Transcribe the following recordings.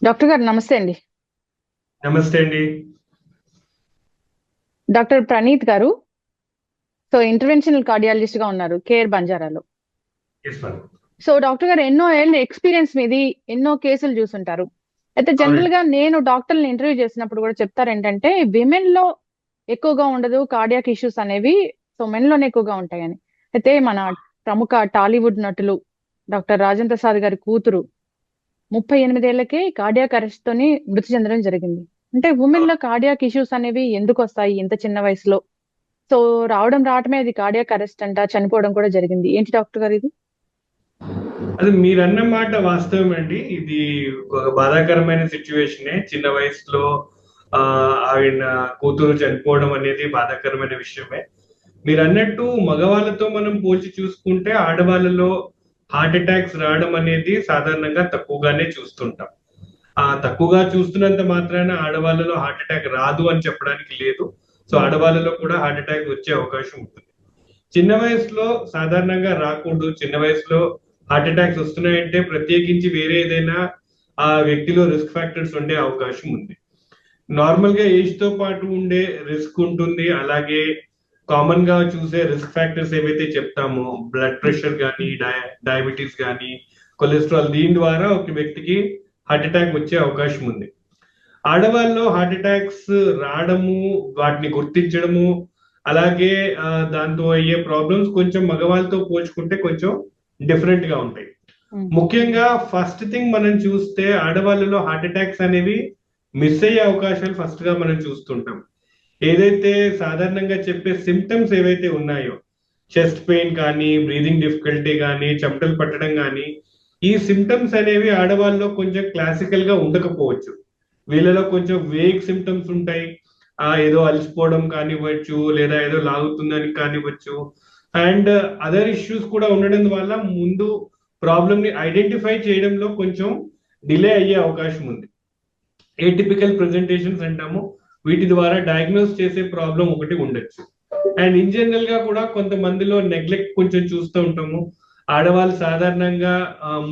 Doctor గారు నమస్తే అండి. నమస్తే అండి. డాక్టర్ ప్రణీత్ గారు. సో ఇంటర్వెన్షనల్ కార్డియాలజిస్ట్ గా ఉన్నారు కేర్ బంజారాలో. Yes madam. సో డాక్టర్ గారు ఎన్నో ఏళ్ళ ఎక్స్పీరియన్స్ మీది, ఎన్నో కేసులు చూసుంటారు. అయితే జనరల్ అవునండి. గా నేను డాక్టర్ని ఇంటర్వ్యూ చేసినప్పుడు కూడా చెప్తారు ఏంటంటే విమెన్ లో ఎక్కువగా ఉండదు కార్డియాక్ ఇష్యూస్ అనేవి, సో మెన్ లోనే ఎక్కువగా ఉంటాయని. అయితే మన ప్రముఖ టాలీవుడ్ నటులు డాక్టర్ రాజేంద్ర ప్రసాద్ గారి కూతురు 38 ఏళ్లకే కార్డియాక్ అరెస్ట్ తోని మృతి చెందడం జరిగింది. అంటే ఉమెన్ లో కార్డియాక్ ఇష్యూస్ అనేవి ఎందుకు వస్తాయి ఇంత చిన్న వయసులో? సో రావడమే అది కార్డియాక్ అరెస్ట్ అంట, చనిపోవడం కూడా జరిగింది. ఏంటి డాక్టర్ గారు ఇది? అది మీరన్న మాట వాస్తవం అండి. ఇది ఒక బాధాకరమైన సిచ్యువేషనే. చిన్న వయసులో ఆయన కూతురు చనిపోవడం అనేది బాధాకరమైన విషయమే. మీరు అన్నట్టు మగవాళ్ళతో మనం పోల్చి చూసుకుంటే ఆడవాళ్ళలో హార్ట్ అటాక్స్ రావడం అనేది సాధారణంగా తక్కువగానే చూస్తుంటాం. తక్కువగా చూస్తున్నంత మాత్రాన ఆడవాళ్ళలో హార్ట్ అటాక్ రాదు అని చెప్పడానికి లేదు. సో ఆడవాళ్ళలో కూడా హార్ట్ అటాక్ వచ్చే అవకాశం ఉంటుంది. చిన్న వయసులో సాధారణంగా రాకూడదు. చిన్న వయసులో హార్ట్ అటాక్స్ వస్తున్నాయంటే ప్రత్యేకించి వేరే ఏదైనా ఆ వ్యక్తిలో రిస్క్ ఫ్యాక్టర్స్ ఉండే అవకాశం ఉంది. నార్మల్ గా ఏజ్ తో పాటు ఉండే రిస్క్ ఉంటుంది. అలాగే కామన్ గా చూసే రిస్క్ ఫ్యాక్టర్స్ ఏవైతే చెప్తామో బ్లడ్ ప్రెషర్ కానీ, డయాబెటీస్ కానీ, కొలెస్ట్రాల్, దీని ద్వారా ఒక వ్యక్తికి హార్ట్ అటాక్ వచ్చే అవకాశం ఉంది. ఆడవాళ్ళలో హార్ట్ అటాక్స్ రావడము, వాటిని గుర్తించడము, అలాగే దాంతో అయ్యే ప్రాబ్లమ్స్ కొంచెం మగవాళ్ళతో పోల్చుకుంటే కొంచెం డిఫరెంట్ గా ఉంటాయి. ముఖ్యంగా ఫస్ట్ థింగ్ మనం చూస్తే ఆడవాళ్ళలో హార్ట్ అటాక్స్ అనేవి మిస్ అయ్యే అవకాశాలు ఫస్ట్ గా మనం చూస్తుంటాం. ఏదైతే సాధారణంగా చెప్పే సిమ్టమ్స్ ఏవైతే ఉన్నాయో, చెస్ట్ పెయిన్ కానీ, బ్రీదింగ్ డిఫికల్టీ కానీ, చెమటలు పట్టడం కానీ, ఈ సిమ్టమ్స్ అనేవి ఆడవాళ్ళలో కొంచెం క్లాసికల్ గా ఉండకపోవచ్చు. వీళ్ళలో కొంచెం వేగ్ సిమ్టమ్స్ ఉంటాయి. ఏదో అలసిపోవడం కానివ్వచ్చు, లేదా ఏదో లాగుతుందని కానివ్వచ్చు, అండ్ అదర్ ఇష్యూస్ కూడా ఉండడం వల్ల ముందు ప్రాబ్లమ్ ని ఐడెంటిఫై చేయడంలో కొంచెం డిలే అయ్యే అవకాశం ఉంది. ఏటిపికల్ ప్రెజెంటేషన్స్ అంటాము, వీటి ద్వారా డయాగ్నోస్ చేసే ప్రాబ్లం ఒకటి ఉండొచ్చు. అండ్ ఇన్ జనరల్ గా కూడా కొంతమందిలో నెగ్లెక్ట్ కొంచెం చూస్తూ ఉంటాము. ఆడవాళ్ళు సాధారణంగా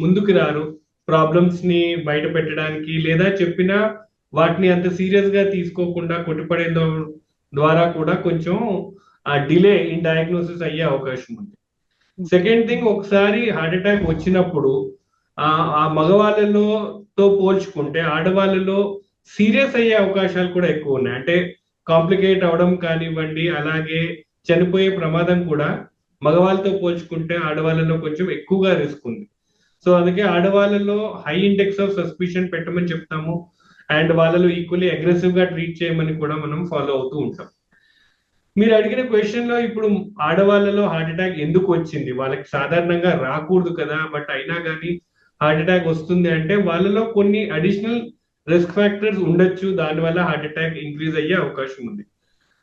ముందుకు రారు ప్రాబ్లమ్స్ ని బయట పెట్టడానికి, లేదా చెప్పినా వాటిని అంత సీరియస్ గా తీసుకోకుండా కొట్టిపడే ద్వారా కూడా కొంచెం డిలే ఇన్ డయాగ్నోసిస్ అయ్యే అవకాశం ఉంది. సెకండ్ థింగ్, ఒకసారి హార్ట్ అటాక్ వచ్చినప్పుడు ఆ మగవాళ్ళలో తో పోల్చుకుంటే ఆడవాళ్ళలో సీరియస్ అయ్యే అవకాశాలు కూడా ఎక్కువ ఉన్నాయి. అంటే కాంప్లికేట్ అవడం కానివ్వండి, అలాగే చనిపోయే ప్రమాదం కూడా మగవాళ్ళతో పోల్చుకుంటే ఆడవాళ్ళలో కొంచెం ఎక్కువగా రిస్క్ ఉంది. సో అందుకే ఆడవాళ్ళలో హై ఇండెక్స్ ఆఫ్ సస్పిషన్ పెట్టమని చెప్తాము, అండ్ వాళ్ళలో ఈక్వల్లీ అగ్రెసివ్ గా ట్రీట్ చేయమని కూడా మనం ఫాలో అవుతూ ఉంటాం. మీరు అడిగిన క్వశ్చన్ లో ఇప్పుడు ఆడవాళ్ళలో హార్ట్ అటాక్ ఎందుకు వచ్చింది, వాళ్ళకి సాధారణంగా రాకూడదు కదా, బట్ అయినా కానీ హార్ట్ అటాక్ వస్తుంది అంటే వాళ్ళలో కొన్ని అడిషనల్ రిస్క్ ఫ్యాక్టర్స్ ఉండొచ్చు. దానివల్ల హార్ట్ అటాక్ ఇంక్రీజ్ అయ్యే అవకాశం ఉంది.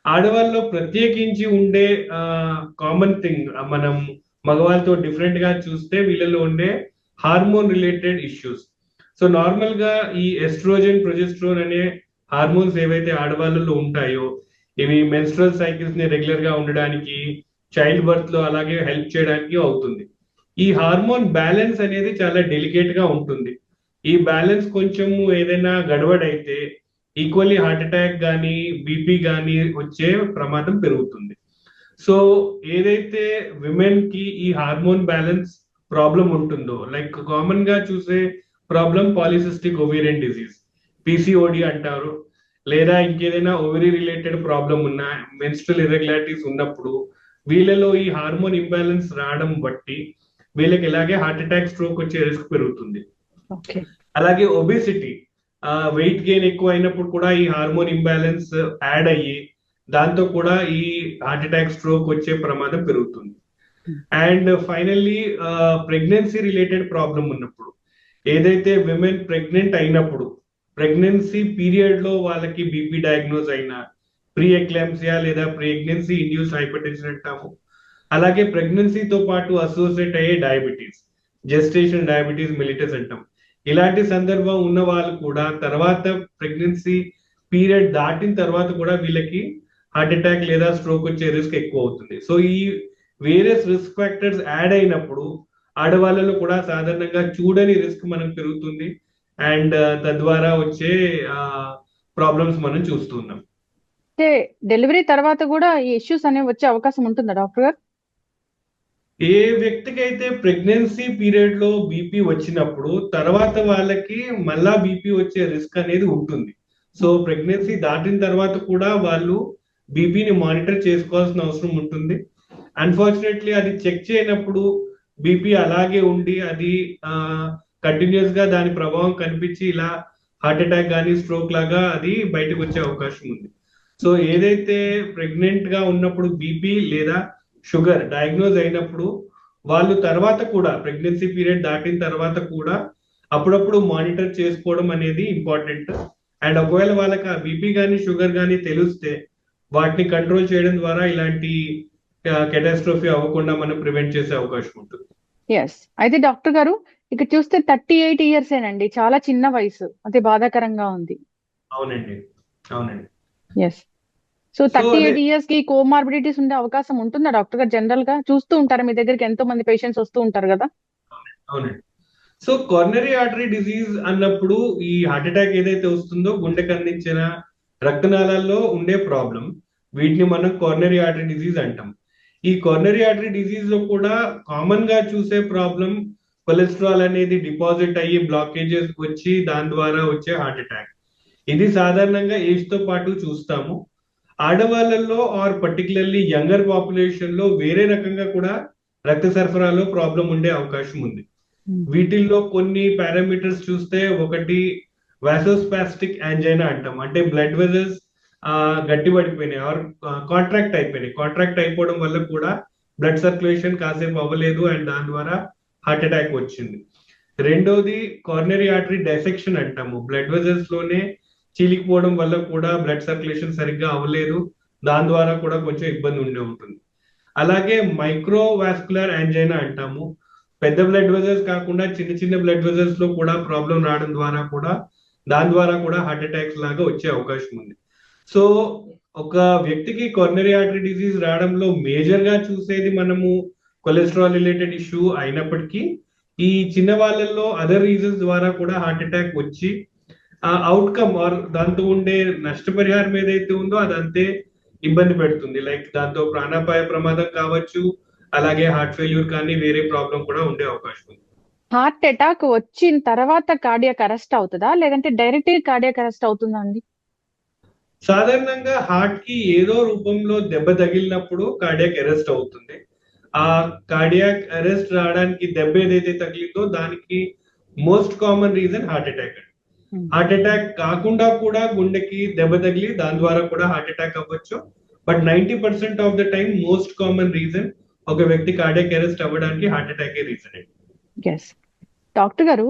ఆడవాళ్ళలో ప్రత్యేకించి ఉండే కామన్ థింగ్, మనం మగవాళ్ళతో డిఫరెంట్ గా చూస్తే వీళ్ళలో ఉండే hormone related issues. So normal గా ఈ ఎస్ట్రోజన్, ప్రొజెస్ట్రోన్ అనే హార్మోన్స్ ఏవైతే ఆడవాళ్ళలో ఉంటాయో, ఇవి మెన్స్ట్రల్ సైకిల్స్ ని రెగ్యులర్ గా ఉండడానికి, చైల్డ్ బర్త్ లో అలాగే హెల్ప్ చేయడానికి అవుతుంది. ఈ హార్మోన్ బ్యాలెన్స్ అనేది చాలా డెలికేట్ గా ఉంటుంది. ఈ బ్యాలెన్స్ కొంచెము ఏదైనా గడబడైతే ఈక్వల్లీ హార్ట్ అటాక్ కానీ, బీపీ కానీ వచ్చే ప్రమాదం పెరుగుతుంది. సో ఏదైతే విమెన్ కి ఈ హార్మోన్ బ్యాలెన్స్ ప్రాబ్లం ఉంటుందో, లైక్ కామన్ గా చూసే problem polycystic ovarian disease, PCOD అంటారు, లేదా ఇంకేదైనా ఓవరీ రిలేటెడ్ ప్రాబ్లం ఉన్నా, మెన్స్ట్రల్ ఇర్రెగ్యులారిటీస్ ఉన్నప్పుడు వీళ్ళలో ఈ హార్మోన్ ఇంబ్యాలెన్స్ రావడం బట్టి వీళ్ళకి ఇలాగే హార్ట్ అటాక్, స్ట్రోక్ వచ్చే రిస్క్ పెరుగుతుంది. అలాగే ఒబేసిటీ, వెయిట్ గెయిన్ ఎక్కువ అయినప్పుడు కూడా ఈ హార్మోన్ ఇంబ్యాలెన్స్ యాడ్ అయ్యి దాంతో కూడా ఈ హార్ట్ అటాక్, స్ట్రోక్ వచ్చే ప్రమాదం పెరుగుతుంది. And finally pregnancy related problem ఉన్నప్పుడు, ఏదైతే విమెన్ ప్రెగ్నెంట్ అయినప్పుడు ప్రెగ్నెన్సీ పీరియడ్ లో వాళ్ళకి బీపీ డయాగ్నోజ్ అయినా, ప్రీ ఎక్లాంప్సియా లేదా ప్రెగ్నెన్సీ ఇండ్యూస్ హైపర్ టెన్షన్ అంటాము, అలాగే ప్రెగ్నెన్సీతో పాటు అసోసియేట్ అయ్యే డయాబెటీస్, జెస్టేషన్ డయాబెటీస్ మెలిటస్ అంటాం, ఇలాంటి సందర్భం ఉన్న వాళ్ళు కూడా తర్వాత ప్రెగ్నెన్సీ పీరియడ్ దాటిన తర్వాత కూడా వీళ్ళకి హార్ట్ అటాక్ లేదా స్ట్రోక్ వచ్చే రిస్క్ ఎక్కువ అవుతుంది. సో ఈ వేరియస్ రిస్క్ ఫ్యాక్టర్స్ యాడ్ అయినప్పుడు ఆడవాళ్ళలో కూడా సాధారణంగా చూడని రిస్క్ మనం పెరుగుతుంది. అండ్ తద్వారా వచ్చే ప్రాబ్లమ్స్ మనం చూస్తున్నాం. అంటే డెలివరీ తర్వాత కూడా ఈ ఇష్యూస్ అనేవి వచ్చే అవకాశం ఉంటుందా డాక్టర్ గారు? ఏ వ్యక్తికి అయితే ప్రెగ్నెన్సీ పీరియడ్ లో బీపీ వచ్చినప్పుడు తర్వాత వాళ్ళకి మళ్ళా బీపీ వచ్చే రిస్క్ అనేది ఉంటుంది. సో ప్రెగ్నెన్సీ దాటిన తర్వాత కూడా వాళ్ళు బీపీని మానిటర్ చేసుకోవాల్సిన అవసరం ఉంటుంది. అన్ఫార్చునేట్లీ అది చెక్ చేయనప్పుడు బీపీ అలాగే ఉండి అది కంటిన్యూస్ గా దాని ప్రభావం కనిపించి ఇలా హార్ట్ అటాక్ కానీ స్ట్రోక్ లాగా అది బయటకు వచ్చే అవకాశం ఉంది. సో ఏదైతే ప్రెగ్నెంట్ గా ఉన్నప్పుడు బీపీ లేదా షుగర్ డయాగ్నోజ్ అయినప్పుడు వాళ్ళు తర్వాత కూడా ప్రెగ్నెన్సీ పీరియడ్ దాటిన తర్వాత కూడా అప్పుడప్పుడు మానిటర్ చేసుకోవడం అనేది ఇంపార్టెంట్. అండ్ ఒకవేళ వాళ్ళకి ఆ బీపీ కానీ షుగర్ కానీ తెలిస్తే వాటిని కంట్రోల్ చేయడం ద్వారా ఇలాంటి కెటాస్ట్రోఫీ అవ్వకుండా మనం ప్రివెంట్ చేసే అవకాశం ఉంటుంది. ఎస్. అయితే డాక్టర్ గారు ఇక్కడ చూస్తే 38 ఇయర్స్ ఏనండి, చాలా చిన్న వయసు, అదే బాధాకరంగా ఉంది. అవునండి, అవునండి. ఎస్. సో 38 ఇయర్స్ కి కోమార్బిడిటీస్ ఉండే అవకాశం ఉంటుందా డాక్టర్ గారు? జనరల్ గా చూస్తూ ఉంటారు, మీ దగ్గరికి ఎంతో మంది పేషెంట్స్ వస్తూ ఉంటారు కదా. అవునండి. సో కారోనరీ ఆర్టరీ డిసీజ్ అన్నప్పుడు ఈ హార్ట్ అటాక్ ఏదైతే వస్తుందో గుండెకు అందించిన రక్తనాళాల్లో ఉండే ప్రాబ్లం, వీటిని మనం కారోనరీ ఆర్టరీ డిసీజ్ అంటాం. ఈ కారోనరీ ఆర్టరీ డిసీజ్ లో కూడా కామన్ గా చూసే ప్రాబ్లం కొలెస్ట్రాల్ అనేది డిపాజిట్ అయ్యి బ్లాకేజెస్ వచ్చి దాని ద్వారా వచ్చే హార్ట్ అటాక్. ఇది సాధారణంగా ఏజ్ తో పాటు చూస్తాము. ఆడవాళ్ళలో ఆర్ పర్టికులర్లీ యంగర్ పాపులేషన్ లో వేరే రకంగా కూడా రక్త సరఫరాలో ప్రాబ్లం ఉండే అవకాశం ఉంది. వీటిల్లో కొన్ని పారామీటర్స్ చూస్తే ఒకటి వాసోస్పాస్టిక్ యాంజైనా అంటాం, అంటే బ్లడ్ వెజల్స్ గట్టిపడిపోయినాయి ఆర్ కాంట్రాక్ట్ అయిపోయినాయి. కాంట్రాక్ట్ అయిపోవడం వల్ల కూడా బ్లడ్ సర్క్యులేషన్ కాసేపు అవ్వలేదు అండ్ దాని ద్వారా హార్ట్ అటాక్ వచ్చింది. రెండోది కారోనరీ ఆర్టరీ డైసెక్షన్ అంటాము, బ్లడ్ వెజల్స్ లోనే చీలికిపోవడం వల్ల కూడా బ్లడ్ సర్క్యులేషన్ సరిగ్గా అవ్వలేదు, దాని ద్వారా కూడా కొంచెం ఇబ్బంది ఉండే ఉంటుంది. అలాగే మైక్రోవాస్కులర్ యాంజైనా అంటాము, పెద్ద బ్లడ్ వెజల్స్ కాకుండా చిన్న చిన్న బ్లడ్ వెజల్స్ లో కూడా ప్రాబ్లం రావడం ద్వారా కూడా దాని ద్వారా కూడా హార్ట్ అటాక్స్ లాగా వచ్చే అవకాశం ఉంది. సో ఒక వ్యక్తికి కారోనరీ ఆర్టరీ డిసీజ్ రావడంలో మేజర్ గా చూసేది మనము కొలెస్ట్రాల్ రిలేటెడ్ ఇష్యూ అయినప్పటికీ ఈ చిన్న వాళ్ళల్లో అదర్ రీజన్స్ ద్వారా కూడా హార్ట్ అటాక్ వచ్చి ఆ అవుట్కమ్ ఆర్ దాంతో ఉండే నష్టపరిహారం ఏదైతే ఉందో అదంతే ఇబ్బంది పెడుతుంది. లైక్ దాంతో ప్రాణాపాయ ప్రమాదం కావచ్చు, అలాగే హార్ట్ ఫెయిల్యూర్ కానీ వేరే ప్రాబ్లం కూడా ఉండే అవకాశం ఉంది. హార్ట్ అటాక్ వచ్చిన తర్వాత కార్డియాక్ అరెస్ట్ అవుతుందా, లేదంటే డైరెక్ట్ కార్డియాక్ అరెస్ట్ అవుతుందా అండి? సాధారణంగా హార్ట్ కి ఏదో రూపంలో దెబ్బ తగిలినప్పుడు కార్డియాక్ అరెస్ట్ అవుతుంది. ఆ కార్డియాక్ అరెస్ట్ రావడానికి దెబ్బ ఏదైతే తగిలిందో దానికి most common reason heart attack. Heart attack కాకుండా కూడా గుండెకి దెబ్బ తగిలి దాని ద్వారా కూడా హార్ట్ అటాక్ అవ్వచ్చు. But 90% of the time most common reason ఒక వ్యక్తి కార్డియాక్ అరెస్ట్ అవ్వడానికి హార్ట్ అటాక్ రీజన్ అండి. ఎస్. డాక్టర్ గారు,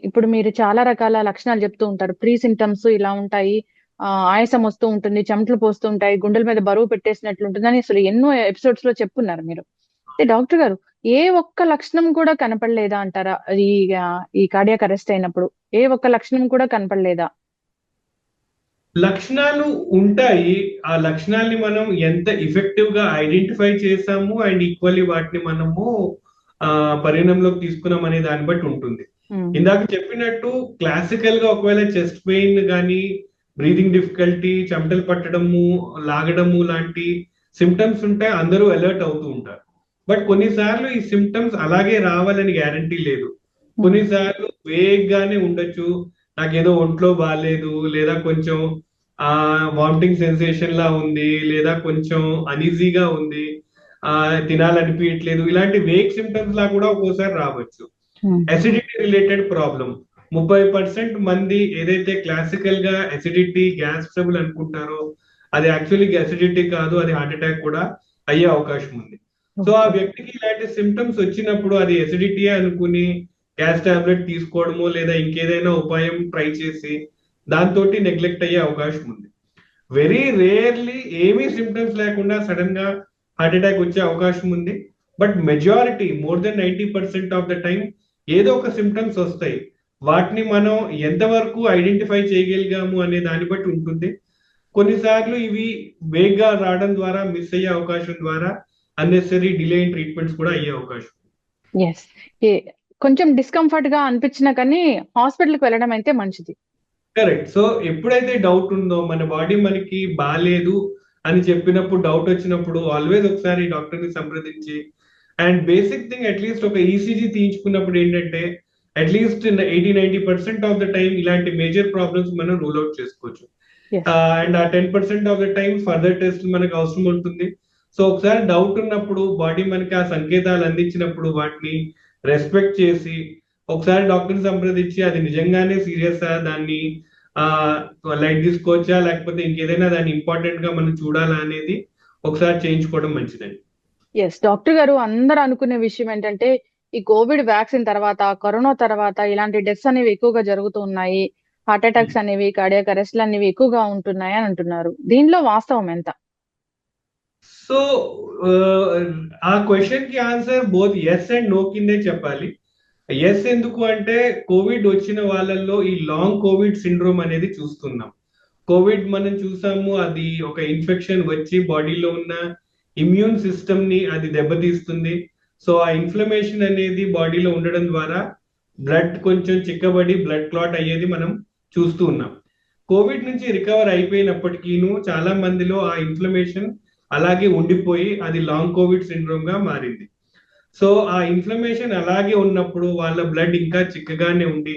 ఇప్పుడు మీరు చాలా రకాల లక్షణాలు చెప్తూ ఉంటారు, ప్రీ సింటమ్స్ ఇలా ఉంటాయి, ఆయాసం వస్తూ ఉంటుంది, చెమటలు పోస్తూ ఉంటాయి, గుండెల మీద బరువు పెట్టేసినట్లు ఉంటుంది అని అసలు ఎన్నో ఎపిసోడ్స్ లో చెప్పున్నారు మీరు. అంటే డాక్టర్ గారు, ఏ ఒక్క లక్షణం కూడా కనపడలేదా అంటారా ఈ కార్డియాక్ అరెస్ట్ అయినప్పుడు? ఏ ఒక్క లక్షణం కూడా కనపడలేదా? లక్షణాలు ఉంటాయి. ఆ లక్షణాలని మనం ఎంత ఎఫెక్టివ్ గా ఐడెంటిఫై చేసాము అండ్ ఈక్వల్లీ వాటిని మనము పరిగణంలోకి తీసుకున్నాం అనే దాన్ని బట్టి ఉంటుంది. ఇందాక చెప్పినట్టు క్లాసికల్ గా ఒకవేళ చెస్ట్ పెయిన్ కానీ బ్రీదింగ్ డిఫికల్టీ, చెమటలు పట్టడము, లాగడము లాంటి సిమ్టమ్స్ ఉంటే అందరూ అలర్ట్ అవుతూ ఉంటారు. బట్ కొన్నిసార్లు ఈ సిమ్టమ్స్ అలాగే రావాలని గ్యారంటీ లేదు. కొన్నిసార్లు వేగ్గానే ఉండొచ్చు, నాకేదో ఒంట్లో బాగాలేదు, లేదా కొంచెం వామిటింగ్ సెన్సేషన్ లా ఉంది, లేదా కొంచెం అనీజీగా ఉంది, తినాలనిపించట్లేదు, ఇలాంటి వేగ్ సిమ్టమ్స్ లా కూడా ఒక్కోసారి రావచ్చు. అసిడిటీ రిలేటెడ్ ప్రాబ్లం 30% మంది ఏదైతే క్లాసికల్ గా అసిడిటీ, గ్యాస్ ట్రబుల్ అనుకుంటారో అది యాక్చువల్లీ అసిడిటీ కాదు, అది హార్ట్ అటాక్ కూడా అయ్యే అవకాశం ఉంది. సో ఆ వ్యక్తికి ఇలాంటి సిమ్టమ్స్ వచ్చినప్పుడు అది ఎసిడిటీ అనుకుని గ్యాస్ టాబ్లెట్ తీసుకోవడమో లేదా ఇంకేదైనా ఉపాయం ట్రై చేసి దాంతో నెగ్లెక్ట్ అయ్యే అవకాశం ఉంది. వెరీ రేర్లీ ఏమీ సిమ్టమ్స్ లేకుండా సడన్ గా హార్ట్ అటాక్ వచ్చే అవకాశం ఉంది. But majority more than 90% of the time ఏదో ఒక సిమ్టమ్స్ వస్తాయి. వాటిని మనం ఎంతవరకు ఐడెంటిఫై చేయగలిగాము అనే దాన్ని బట్టి ఉంటుంది. కొన్నిసార్లు ఇవి వేగ్గా రావడం ద్వారా మిస్ అయ్యే అవకాశం ద్వారా అన్నెసరీ డిలే ఇన్ ట్రీట్మెంట్స్ కూడా అయ్యే అవకాశం. ఎస్. కొంచెం డిస్కంఫర్ట్ గా అనిపించినా కానీ హాస్పిటల్కి వెళ్ళడం అయితే మంచిది. కరెక్ట్. సో ఎప్పుడైతే డౌట్ ఉందో మన బాడీ మనకి బాలేదు అని చెప్పినప్పుడు, డౌట్ వచ్చినప్పుడు ఆల్వేస్ ఒకసారి డాక్టర్ ని సంప్రదించి, అండ్ బేసిక్ థింగ్ అట్లీస్ట్ ఒక ఈసీజీ తీయించుకున్నప్పుడు ఏంటంటే అట్లీస్ట్ 80-90% ఆఫ్ ద టైం ఇలాంటి మేజర్ ప్రాబ్లమ్స్ మనం రూల్ అవుట్ చేసుకోవచ్చు. ఎస్. అండ్ ఆ 10% of the time further test మనకు అవసరం ఉంటుంది. సో ఒకసారి డౌట్ ఉన్నప్పుడు బాడీ మనకి ఆ సంకేతాలు అందించినప్పుడు వాటిని రెస్పెక్ట్ చేసి ఒకసారి డాక్టర్ని సంప్రదించి అది నిజంగానే సీరియస్ దాన్ని ఆ లైట్ తీసుకోవచ్చా లేకపోతే ఇంకేదైనా దాన్ని ఇంపార్టెంట్ గా మనం చూడాలా అనేది ఒకసారి చేయించుకోవడం మంచిదండి. ఎస్ డాక్టర్ గారు, అందరూ అనుకునే విషయం ఏంటంటే ఈ కోవిడ్ వ్యాక్సిన్ తర్వాత, కరోనా తర్వాత ఇలాంటి డెత్స్ అనేవి ఎక్కువగా జరుగుతూ ఉన్నాయి, హార్ట్ అటాక్స్ అనేవి, కార్డియాక్ అరెస్ట్లు అనేవి ఎక్కువగా ఉంటున్నాయి అని అంటున్నారు. దీనిలో వాస్తవం ఎంత? సో ఆ క్వశ్చన్ కి answer both yes and no కిందే చెప్పాలి. ఎస్ ఎందుకు అంటే కోవిడ్ వచ్చిన వాళ్ళల్లో ఈ లాంగ్ కోవిడ్ సిండ్రోమ్ అనేది చూస్తున్నాం. కోవిడ్ మనం చూసాము, అది ఒక ఇన్ఫెక్షన్ వచ్చి బాడీలో ఉన్న ఇమ్యూన్ సిస్టమ్ ని అది దెబ్బతీస్తుంది. సో ఆ ఇన్ఫ్లమేషన్ అనేది బాడీలో ఉండడం ద్వారా బ్లడ్ కొంచెం చిక్కబడి బ్లడ్ క్లాట్ అయ్యేది మనం చూస్తూ ఉన్నాం. కోవిడ్ నుంచి రికవర్ అయిపోయినప్పటికీను చాలా మందిలో ఆ ఇన్ఫ్లమేషన్ అలాగే ఉండిపోయి అది లాంగ్ కోవిడ్ సిండ్రోమ్ గా మారింది. సో ఆ ఇన్ఫ్లమేషన్ అలాగే ఉన్నప్పుడు వాళ్ళ బ్లడ్ ఇంకా చిక్కగానే ఉండి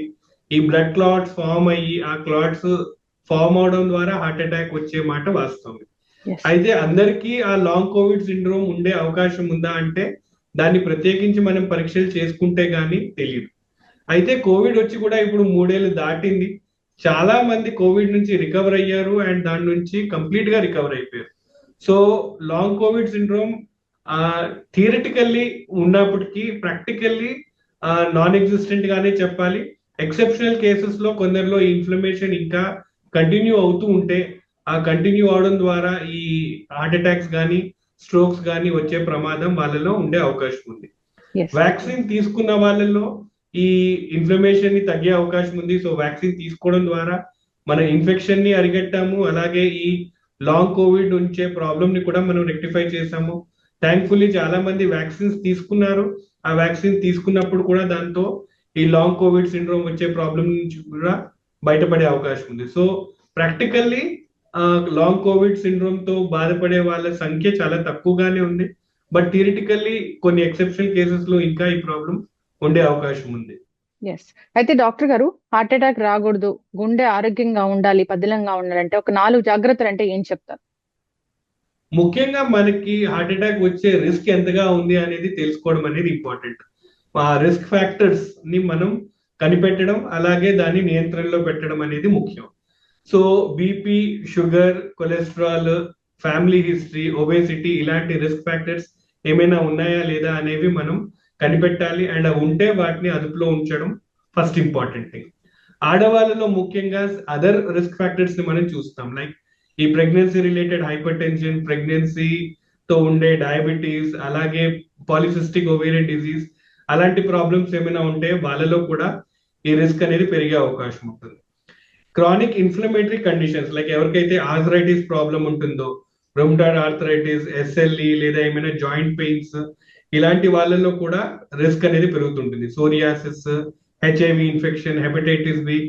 ఈ బ్లడ్ క్లాట్స్ ఫామ్ అయ్యి ఆ క్లాట్స్ ఫామ్ అవడం ద్వారా హార్ట్ అటాక్ వచ్చే మాట వాస్తవం. ఎస్. అయితే అందరికీ ఆ లాంగ్ కోవిడ్ సిండ్రోమ్ ఉండే అవకాశం ఉందా అంటే దాన్ని ప్రత్యేకించి మనం పరీక్షలు చేసుకుంటే గానీ తెలియదు. అయితే కోవిడ్ వచ్చి కూడా ఇప్పుడు 3 ఏళ్ళు దాటింది. చాలా మంది కోవిడ్ నుంచి రికవర్ అయ్యారు అండ్ దాని నుంచి కంప్లీట్ గా రికవర్ అయిపోయారు. So long Covid syndrome theoretically ఉన్నప్పటికీ ప్రాక్టికల్లీ నాన్ ఎగ్జిస్టెంట్ గానే చెప్పాలి. ఎక్సెప్షనల్ కేసెస్ లో కొందరిలో ఇన్ఫ్లమేషన్ ఇంకా కంటిన్యూ అవుతూ ఉంటే ఆ కంటిన్యూ అవడం ద్వారా ఈ హార్ట్ అటాక్స్ కానీ స్ట్రోక్స్ కానీ వచ్చే ప్రమాదం వాళ్ళలో ఉండే అవకాశం ఉంది. ఎస్. వ్యాక్సిన్ తీసుకున్న వాళ్ళలో ఈ ఇన్ఫ్లమేషన్ ని తగ్గే అవకాశం ఉంది. సో వ్యాక్సిన్ తీసుకోవడం ద్వారా మన ఇన్ఫెక్షన్ ని అరిగట్టాము, అలాగే ఈ లాంగ్ కోవిడ్ ఉంచే ప్రాబ్లమ్ ని కూడా మనం రెక్టిఫై చేసాము. థ్యాంక్ఫుల్లీ చాలా మంది వ్యాక్సిన్స్ తీసుకున్నారు. ఆ వ్యాక్సిన్ తీసుకున్నప్పుడు కూడా దాంతో ఈ లాంగ్ కోవిడ్ సిండ్రోమ్ వచ్చే ప్రాబ్లం నుంచి కూడా బయటపడే అవకాశం ఉంది. So practically long Covid syndrome తో బాధపడే వాళ్ళ సంఖ్య చాలా తక్కువగానే ఉంది. బట్ థియరిటికల్లీ కొన్ని ఎక్సెప్షనల్ కేసెస్ లో ఇంకా ఈ ప్రాబ్లం ఉండే అవకాశం ఉంది. ఎస్. అయితే డాక్టర్ గారు, హార్ట్ అటాక్ రాకూడదు, గుండె ఆరోగ్యంగా ఉండాలి, పదిలంగా ఉండాలంటే ఒక 4 జాగ్రత్తలు అంటే ఏం చెప్తారు? ముఖ్యంగా మనకి హార్ట్ అటాక్ వచ్చే రిస్క్ ఎంతగా ఉంది అనేది తెలుసుకోవడం అనేది ఇంపార్టెంట్. ఆ రిస్క్ ఫ్యాక్టర్స్ ని మనం కనిపెట్టడం అలాగే దాన్ని నియంత్రణలో పెట్టడం అనేది ముఖ్యం. So BP, sugar, cholesterol, family history, obesity ఇలాంటి రిస్క్ ఫ్యాక్టర్స్ ఏమైనా ఉన్నాయా లేదా అనేవి మనం కనిపెట్టాలి. అండ్ అవి ఉంటే వాటిని అదుపులో ఉంచడం ఫస్ట్ ఇంపార్టెంట్ థింగ్. ఆడవాళ్ళలో ముఖ్యంగా అదర్ రిస్క్ ఫ్యాక్టర్స్ ని మనం చూస్తాం. లైక్ ఈ ప్రెగ్నెన్సీ రిలేటెడ్ హైపర్ టెన్షన్, ప్రెగ్నెన్సీతో ఉండే డయాబెటీస్, అలాగే పాలిసిస్టిక్ ఓవేరియన్ డిజీజ్ అలాంటి ప్రాబ్లమ్స్ ఏమైనా ఉంటే వాళ్ళలో కూడా ఈ రిస్క్ అనేది పెరిగే అవకాశం ఉంటుంది. క్రానిక్ ఇన్ఫ్లమేటరీ కండిషన్స్ లైక్ ఎవరికైతే ఆర్థరైటిస్ ప్రాబ్లం ఉంటుందో, రొమటాయిడ్ ఆర్థరైటిస్, ఎస్ఎల్ఈ లేదా ఏమైనా జాయింట్ పెయిన్స్ ఇలాంటి వాళ్ళలో కూడా రిస్క్ అనేది పెరుగుతుంటుంది. Psoriasis, HIV infection, hepatitis B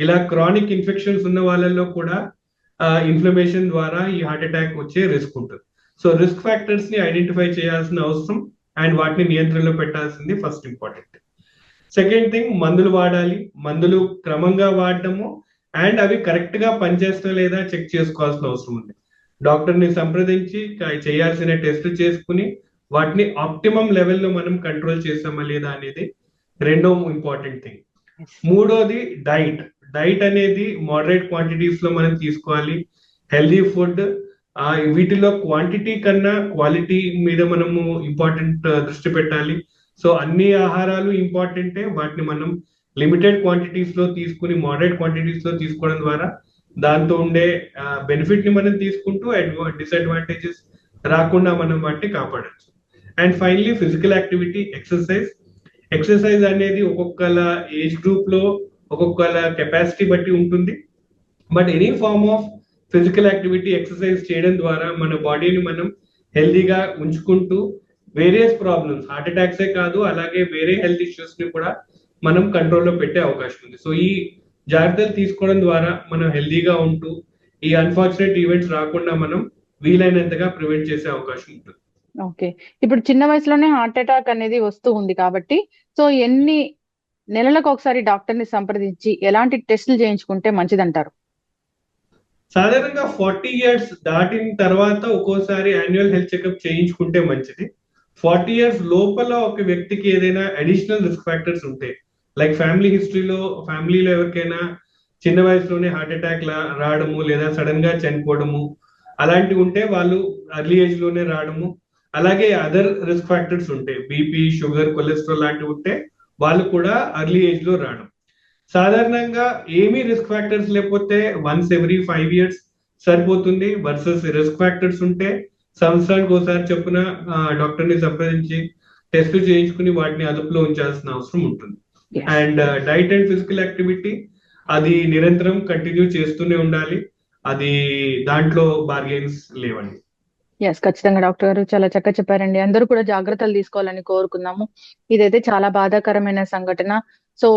ఇలా క్రానిక్ ఇన్ఫెక్షన్స్ ఉన్న వాళ్ళలో కూడా ఇన్ఫ్లమేషన్ ద్వారా ఈ హార్ట్ అటాక్ వచ్చే రిస్క్ ఉంటుంది. సో రిస్క్ ఫ్యాక్టర్స్ ని ఐడెంటిఫై చేయాల్సిన అవసరం అండ్ వాటిని నియంత్రణలో పెట్టాల్సింది ఫస్ట్ ఇంపార్టెంట్. సెకండ్ థింగ్, మందులు వాడాలి. మందులు క్రమంగా వాడటము అండ్ అవి కరెక్ట్ గా పనిచేస్తా లేదా చెక్ చేసుకోవాల్సిన అవసరం ఉంది. డాక్టర్ ని సంప్రదించి చేయాల్సిన టెస్ట్ చేసుకుని వాటిని ఆప్టిమం లెవెల్లో మనం కంట్రోల్ చేసామా లేదా అనేది రెండో ఇంపార్టెంట్ థింగ్. మూడోది డైట్. డైట్ అనేది మోడరేట్ క్వాంటిటీస్ లో మనం తీసుకోవాలి. హెల్దీ ఫుడ్, వీటిలో క్వాంటిటీ కన్నా క్వాలిటీ మీద మనము ఇంపార్టెంట్ దృష్టి పెట్టాలి. సో అన్ని ఆహారాలు ఇంపార్టెంటే, వాటిని మనం లిమిటెడ్ క్వాంటిటీస్ లో తీసుకుని మోడరేట్ క్వాంటిటీస్ లో తీసుకోవడం ద్వారా దాంతో ఉండే బెనిఫిట్ ని మనం తీసుకుంటూ డిసడ్వాంటేజెస్ రాకుండా మనం వాటిని కాపాడచ్చు. And finally physical activity, exercise. Exercise అనేది ఒక్కొక్కల ఏజ్ గ్రూప్ లో ఒక్కొక్కల కెపాసిటీ బట్టి ఉంటుంది. But any form of physical activity, exercise చేయడం ద్వారా మన బాడీని మనం హెల్దీగా ఉంచుకుంటూ వేరియస్ ప్రాబ్లమ్స్, హార్ట్ అటాక్సే కాదు అలాగే వేరే హెల్త్ ఇష్యూస్ ని కూడా మనం కంట్రోల్లో పెట్టే అవకాశం ఉంది. సో ఈ జాగ్రత్తలు తీసుకోవడం ద్వారా మనం హెల్తీగా ఉంటూ ఈ అన్ఫార్చునేట్ ఈవెంట్స్ రాకుండా మనం వీలైనంతగా ప్రివెంట్ చేసే అవకాశం ఉంటుంది. ఓకే. ఇప్పుడు చిన్న వయసులోనే హార్ట్ అటాక్ అనేది వస్తూ ఉంది కాబట్టి సో ఎన్ని నెలలకు ఒకసారి డాక్టర్ ని సంప్రదించి ఎలాంటి టెస్టులు చేయించుకుంటే మంచిదంటారు? సాధారణంగా 40 ఇయర్స్ దాటిన తర్వాత ఒక్కోసారి యాన్యువల్ హెల్త్ చెకప్ చేయించుకుంటే మంచిది. 40 ఇయర్స్ లోపల ఒక వ్యక్తికి ఏదైనా అడిషనల్ రిస్క్ ఫ్యాక్టర్స్ ఉంటే, లైక్ ఫ్యామిలీలో ఎవరికైనా చిన్న వయసులోనే హార్ట్ అటాక్ రావడము లేదా సడన్ గా చనిపోవడము అలాంటివి ఉంటే వాళ్ళు అర్లీ ఏజ్ లోనే రావడము, అలాగే అదర్ రిస్క్ ఫ్యాక్టర్స్ ఉంటాయి, బీపీ, షుగర్, కొలెస్ట్రాల్ లాంటివి ఉంటే వాళ్ళు కూడా అర్లీ ఏజ్ లో రావడం. సాధారణంగా ఏమీ రిస్క్ ఫ్యాక్టర్స్ లేకపోతే వన్స్ ఎవ్రీ 5 ఇయర్స్ సరిపోతుంది. వర్సెస్ రిస్క్ ఫ్యాక్టర్స్ ఉంటే సంవత్సరానికి ఒకసారి చొప్పున డాక్టర్ ని సంప్రదించి టెస్టులు చేయించుకుని వాటిని అదుపులో ఉంచాల్సిన అవసరం ఉంటుంది. Yes. And diet and physical activity అది నిరంతరం కంటిన్యూ చేస్తూనే ఉండాలి. అది దాంట్లో బార్గెన్స్ లేవండి. ఎస్, ఖచ్చితంగా డాక్టర్ గారు చాలా చక్కగా చెప్పారండి. అందరూ కూడా జాగ్రత్తలు తీసుకోవాలని కోరుకుందాము. ఇదైతే చాలా బాధాకరమైన సంఘటన. సో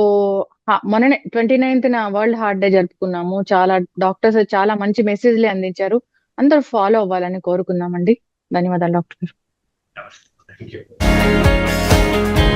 మొన్ననే 29th వరల్డ్ హార్ట్ డే జరుపుకున్నాము. చాలా డాక్టర్స్ చాలా మంచి మెసేజ్లే అందించారు. అందరూ ఫాలో అవ్వాలని కోరుకుందామండి. ధన్యవాదాలు డాక్టర్ గారు. Thank you.